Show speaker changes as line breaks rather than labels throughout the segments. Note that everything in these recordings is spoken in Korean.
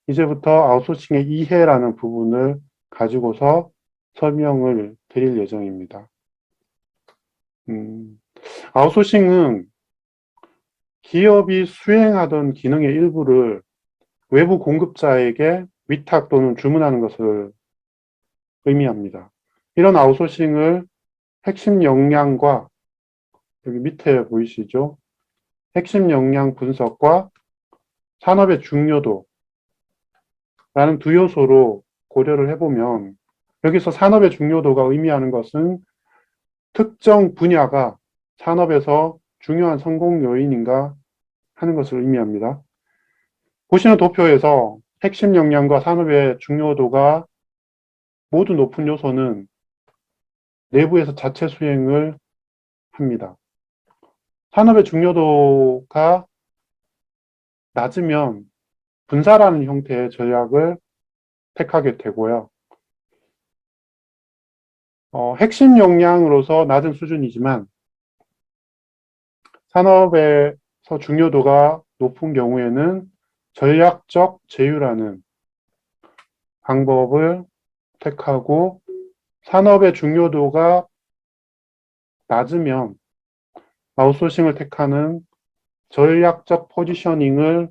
이제부터 아웃소싱의 이해라는 부분을 가지고서 설명을 드릴 예정입니다. 아웃소싱은 기업이 수행하던 기능의 일부를 외부 공급자에게 위탁 또는 주문하는 것을 의미합니다. 이런 아웃소싱을 핵심 역량과 여기 밑에 보이시죠? 핵심 역량 분석과 산업의 중요도라는 두 요소로 고려를 해보면 여기서 산업의 중요도가 의미하는 것은 특정 분야가 산업에서 중요한 성공 요인인가 하는 것을 의미합니다. 보시는 도표에서 핵심 역량과 산업의 중요도가 모두 높은 요소는 내부에서 자체 수행을 합니다. 산업의 중요도가 낮으면 분사라는 형태의 전략을 택하게 되고요. 핵심 역량으로서 낮은 수준이지만 산업에서 중요도가 높은 경우에는 전략적 제휴라는 방법을 택하고 산업의 중요도가 낮으면 아웃소싱을 택하는 전략적 포지셔닝을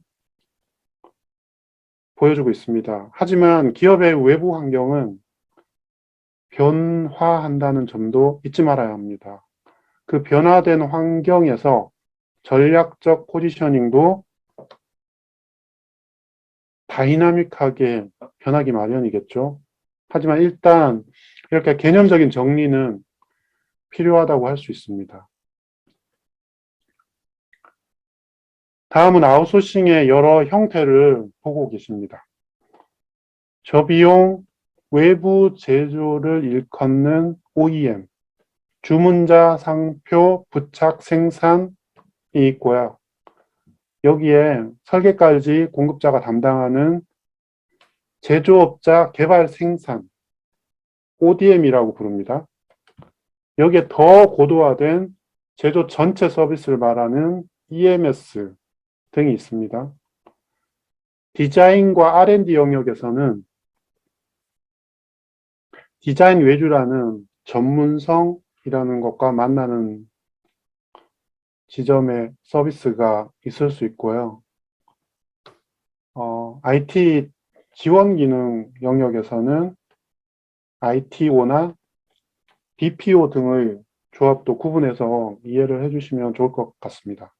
보여주고 있습니다. 하지만 기업의 외부 환경은 변화한다는 점도 잊지 말아야 합니다. 그 변화된 환경에서 전략적 포지셔닝도 다이나믹하게 변하기 마련이겠죠. 하지만 일단 이렇게 개념적인 정리는 필요하다고 할 수 있습니다. 다음은 아웃소싱의 여러 형태를 보고 계십니다. 저비용 외부 제조를 일컫는 OEM, 주문자, 상표, 부착, 생산이 있고요. 여기에 설계까지 공급자가 담당하는 제조업자 개발 생산, ODM이라고 부릅니다. 여기에 더 고도화된 제조 전체 서비스를 말하는 EMS 등이 있습니다. 디자인과 R&D 영역에서는 디자인 외주라는 전문성이라는 것과 만나는 지점의 서비스가 있을 수 있고요. IT 지원 기능 영역에서는 ITO나 BPO 등의 조합도 구분해서 이해를 해주시면 좋을 것 같습니다.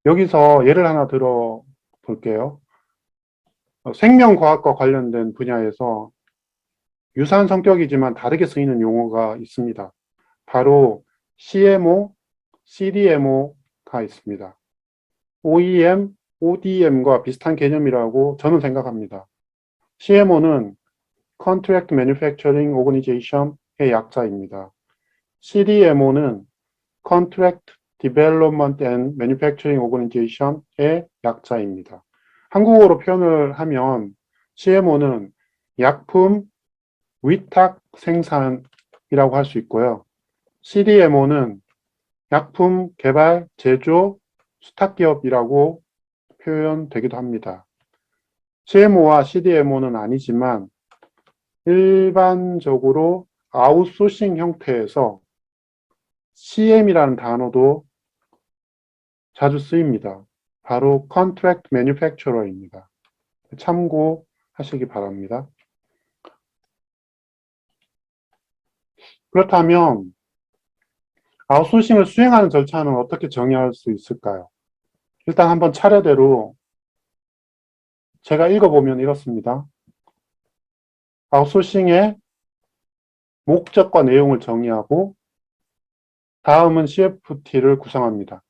여기서 예를 하나 들어 볼게요. 생명과학과 관련된 분야에서 유사한 성격이지만 다르게 쓰이는 용어가 있습니다. 바로 CMO, CDMO가 있습니다. OEM, ODM과 비슷한 개념이라고 저는 생각합니다. CMO는 Contract Manufacturing Organization의 약자입니다. CDMO는 Contract Development and Manufacturing Organization의 약자입니다. 한국어로 표현을 하면 CMO는 약품 위탁 생산이라고 할 수 있고요. CDMO는 약품 개발, 제조, 수탁기업이라고 표현되기도 합니다. CMO와 CDMO는 아니지만 일반적으로 아웃소싱 형태에서 CM이라는 단어도 자주 쓰입니다. 바로 Contract Manufacturer입니다. 참고하시기 바랍니다. 그렇다면 아웃소싱을 수행하는 절차는 어떻게 정의할 수 있을까요? 일단 한번 차례대로 제가 읽어보면 이렇습니다. 아웃소싱의 목적과 내용을 정의하고 다음은 CFT를 구성합니다.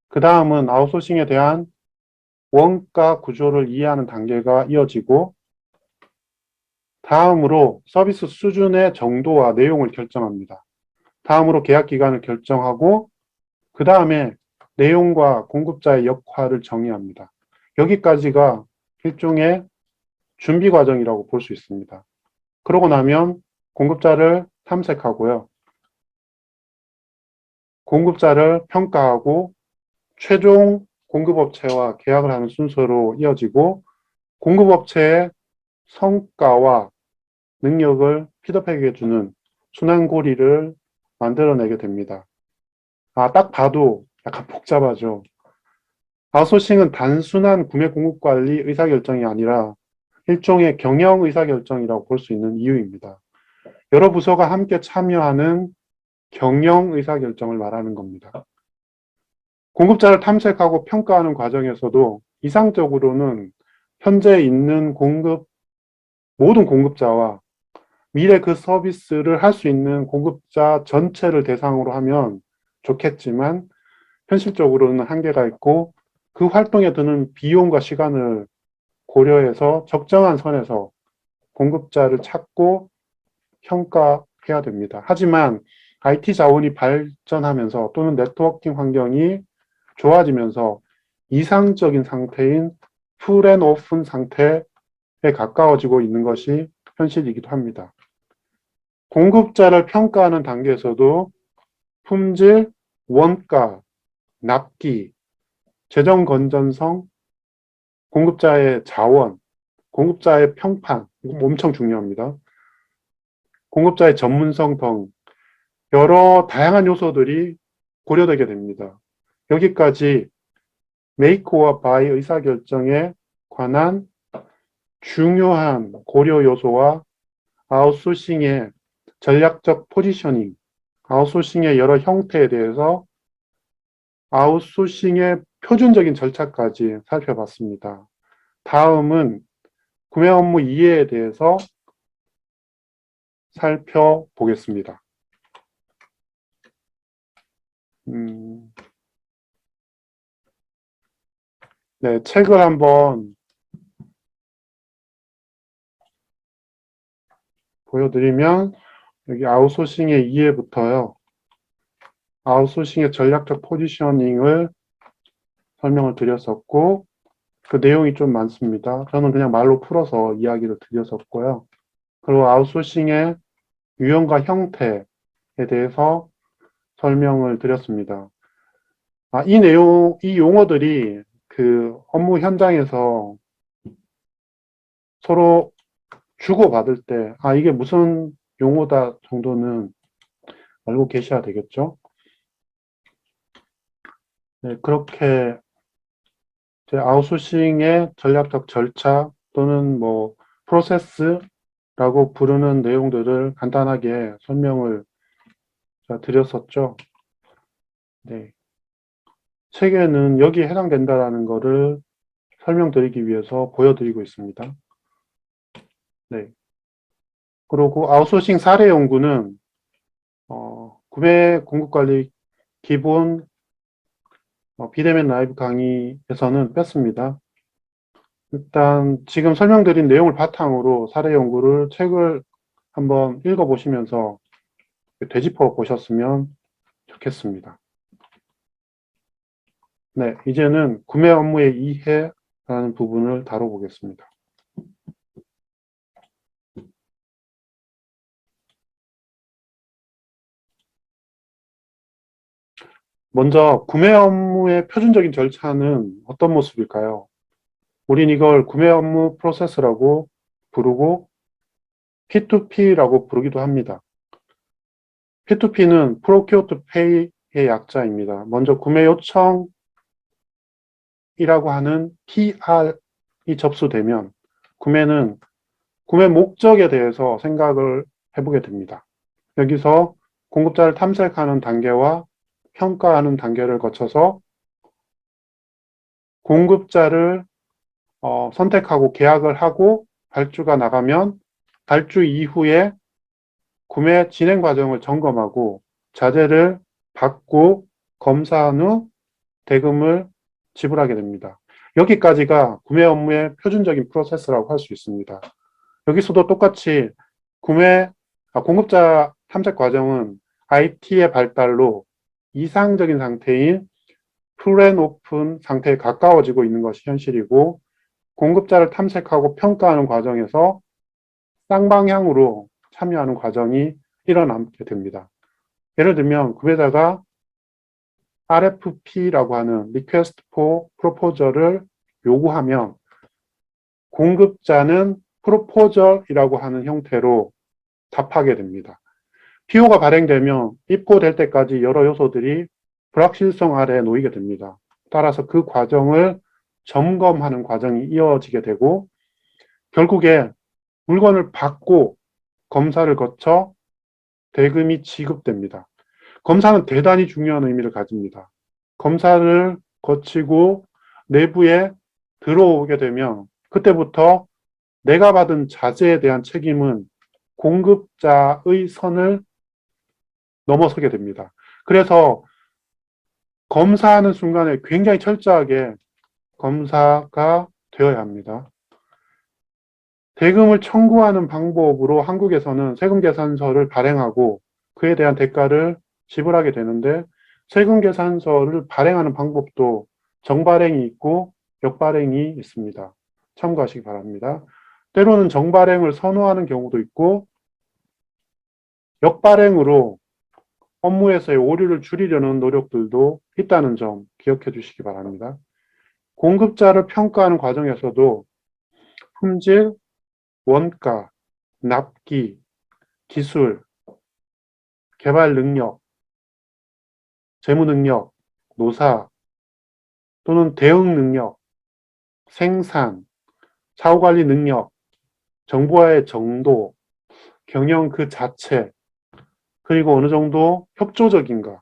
그 다음은 아웃소싱에 대한 원가 구조를 이해하는 단계가 이어지고 다음으로 서비스 수준의 정도와 내용을 결정합니다. 다음으로 계약 기간을 결정하고 그 다음에 내용과 공급자의 역할을 정의합니다. 여기까지가 일종의 준비 과정이라고 볼 수 있습니다. 그러고 나면 공급자를 탐색하고요. 공급자를 평가하고 최종 공급업체와 계약을 하는 순서로 이어지고 공급업체의 성과와 능력을 피드백해주는 순환고리를 만들어내게 됩니다. 딱 봐도 약간 복잡하죠. 아웃소싱은 단순한 구매 공급 관리 의사결정이 아니라 일종의 경영 의사결정이라고 볼 수 있는 이유입니다. 여러 부서가 함께 참여하는 경영 의사결정을 말하는 겁니다. 공급자를 탐색하고 평가하는 과정에서도 이상적으로는 현재 있는 모든 공급자와 미래 그 서비스를 할 수 있는 공급자 전체를 대상으로 하면 좋겠지만 현실적으로는 한계가 있고 그 활동에 드는 비용과 시간을 고려해서 적정한 선에서 공급자를 찾고 평가해야 됩니다. 하지만 IT 자원이 발전하면서 또는 네트워킹 환경이 좋아지면서 이상적인 상태인 풀 앤 오픈 상태에 가까워지고 있는 것이 현실이기도 합니다. 공급자를 평가하는 단계에서도 품질, 원가, 납기, 재정 건전성, 공급자의 자원, 공급자의 평판, 이거 엄청 중요합니다. 공급자의 전문성 등 여러 다양한 요소들이 고려되게 됩니다. 여기까지 메이크와 바이 의사결정에 관한 중요한 고려 요소와 아웃소싱의 전략적 포지셔닝, 아웃소싱의 여러 형태에 대해서 아웃소싱의 표준적인 절차까지 살펴봤습니다. 다음은 구매 업무 이해에 대해서 살펴보겠습니다. 네, 책을 한번 보여드리면 여기 아웃소싱의 이해부터요. 아웃소싱의 전략적 포지셔닝을 설명을 드렸었고 그 내용이 좀 많습니다. 저는 그냥 말로 풀어서 이야기를 드렸었고요. 그리고 아웃소싱의 유형과 형태에 대해서 설명을 드렸습니다. 이 용어들이 그 업무 현장에서 서로 주고받을 때, 이게 무슨 용어다 정도는 알고 계셔야 되겠죠? 네, 그렇게 이제 아웃소싱의 전략적 절차 또는 뭐 프로세스라고 부르는 내용들을 간단하게 설명을 드렸었죠. 네. 책에는 여기에 해당된다라는 것을 설명드리기 위해서 보여드리고 있습니다. 네. 그리고 아웃소싱 사례 연구는 구매 공급관리 기본 비대면 라이브 강의에서는 뺐습니다. 일단 지금 설명드린 내용을 바탕으로 사례 연구를 책을 한번 읽어보시면서 되짚어 보셨으면 좋겠습니다. 네, 이제는 구매 업무의 이해라는 부분을 다뤄보겠습니다. 먼저 구매 업무의 표준적인 절차는 어떤 모습일까요? 우린 이걸 구매 업무 프로세스라고 부르고 P2P라고 부르기도 합니다. P2P는 Procure to Pay의 약자입니다. 먼저 구매 요청이라고 하는 PR이 접수되면 구매는 구매 목적에 대해서 생각을 해보게 됩니다. 여기서 공급자를 탐색하는 단계와 평가하는 단계를 거쳐서 공급자를 선택하고 계약을 하고 발주가 나가면 발주 이후에 구매 진행 과정을 점검하고 자재를 받고 검사한 후 대금을 지불하게 됩니다. 여기까지가 구매 업무의 표준적인 프로세스라고 할 수 있습니다. 여기서도 똑같이 공급자 탐색 과정은 IT의 발달로 이상적인 상태인 풀 앤 오픈 상태에 가까워지고 있는 것이 현실이고 공급자를 탐색하고 평가하는 과정에서 쌍방향으로 참여하는 과정이 일어나게 됩니다. 예를 들면 구매자가 RFP라고 하는 Request for Proposal을 요구하면 공급자는 프로포저이라고 하는 형태로 답하게 됩니다. PO가 발행되면 입고될 때까지 여러 요소들이 불확실성 아래에 놓이게 됩니다. 따라서 그 과정을 점검하는 과정이 이어지게 되고 결국에 물건을 받고 검사를 거쳐 대금이 지급됩니다. 검사는 대단히 중요한 의미를 가집니다. 검사를 거치고 내부에 들어오게 되면 그때부터 내가 받은 자재에 대한 책임은 공급자의 선을 넘어서게 됩니다. 그래서 검사하는 순간에 굉장히 철저하게 검사가 되어야 합니다. 대금을 청구하는 방법으로 한국에서는 세금계산서를 발행하고 그에 대한 대가를 지불하게 되는데 세금계산서를 발행하는 방법도 정발행이 있고 역발행이 있습니다. 참고하시기 바랍니다. 때로는 정발행을 선호하는 경우도 있고 역발행으로 업무에서의 오류를 줄이려는 노력들도 있다는 점 기억해 주시기 바랍니다. 공급자를 평가하는 과정에서도 품질, 원가, 납기, 기술, 개발 능력, 재무 능력, 노사 또는 대응 능력, 생산, 사후관리 능력, 정보화의 정도, 경영 그 자체, 그리고 어느 정도 협조적인가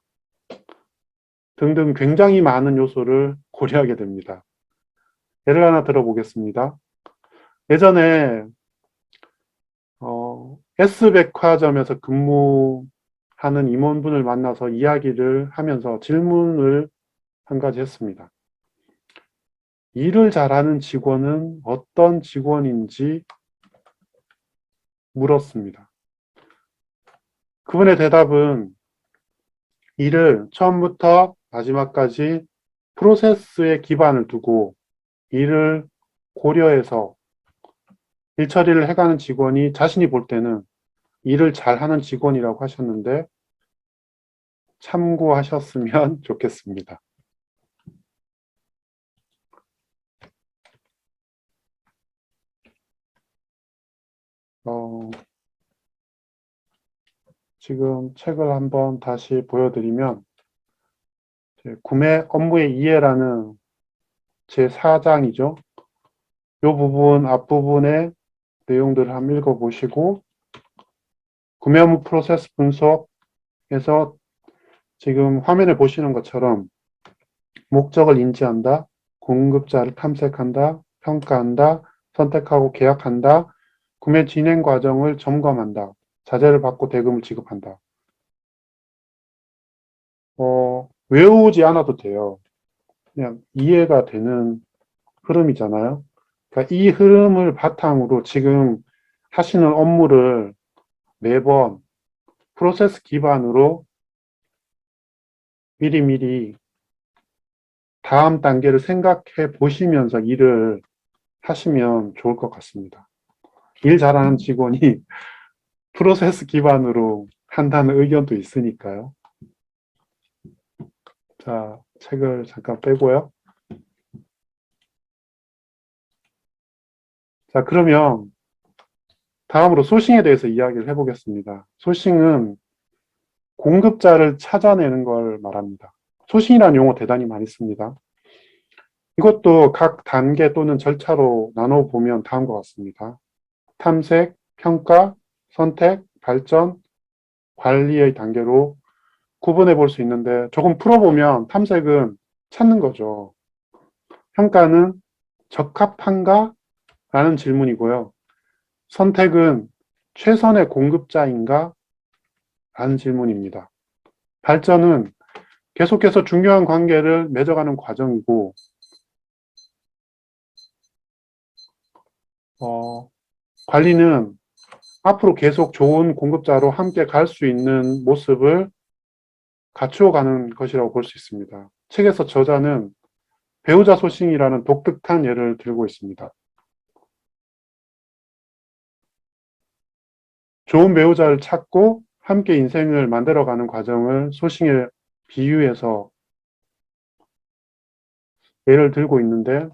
등등 굉장히 많은 요소를 고려하게 됩니다. 예를 하나 들어보겠습니다. 예전에 S백화점에서 근무하는 임원분을 만나서 이야기를 하면서 질문을 한 가지 했습니다. 일을 잘하는 직원은 어떤 직원인지 물었습니다. 그분의 대답은 일을 처음부터 마지막까지 프로세스에 기반을 두고 일을 고려해서 일 처리를 해가는 직원이 자신이 볼 때는 일을 잘하는 직원이라고 하셨는데 참고하셨으면 좋겠습니다. 지금 책을 한번 다시 보여드리면 구매 업무의 이해라는 제4장이죠. 이 부분 앞부분의 내용들을 한번 읽어보시고 구매 업무 프로세스 분석에서 지금 화면에 보시는 것처럼 목적을 인지한다, 공급자를 탐색한다, 평가한다, 선택하고 계약한다, 구매 진행 과정을 점검한다, 자재를 받고 대금을 지급한다. 외우지 않아도 돼요. 그냥 이해가 되는 흐름이잖아요. 그러니까 이 흐름을 바탕으로 지금 하시는 업무를 매번 프로세스 기반으로 미리미리 다음 단계를 생각해 보시면서 일을 하시면 좋을 것 같습니다. 일 잘하는 직원이 프로세스 기반으로 한다는 의견도 있으니까요. 자, 책을 잠깐 빼고요. 자, 그러면 다음으로 소싱에 대해서 이야기를 해보겠습니다. 소싱은 공급자를 찾아내는 걸 말합니다. 소싱이라는 용어 대단히 많이 씁니다. 이것도 각 단계 또는 절차로 나눠보면 다음과 같습니다. 탐색, 평가, 선택, 발전, 관리의 단계로 구분해 볼 수 있는데 조금 풀어보면 탐색은 찾는 거죠. 평가는 적합한가? 라는 질문이고요. 선택은 최선의 공급자인가? 라는 질문입니다. 발전은 계속해서 중요한 관계를 맺어가는 과정이고 관리는 앞으로 계속 좋은 공급자로 함께 갈 수 있는 모습을 갖추어가는 것이라고 볼 수 있습니다. 책에서 저자는 배우자 소싱이라는 독특한 예를 들고 있습니다. 좋은 배우자를 찾고 함께 인생을 만들어가는 과정을 소싱에 비유해서 예를 들고 있는데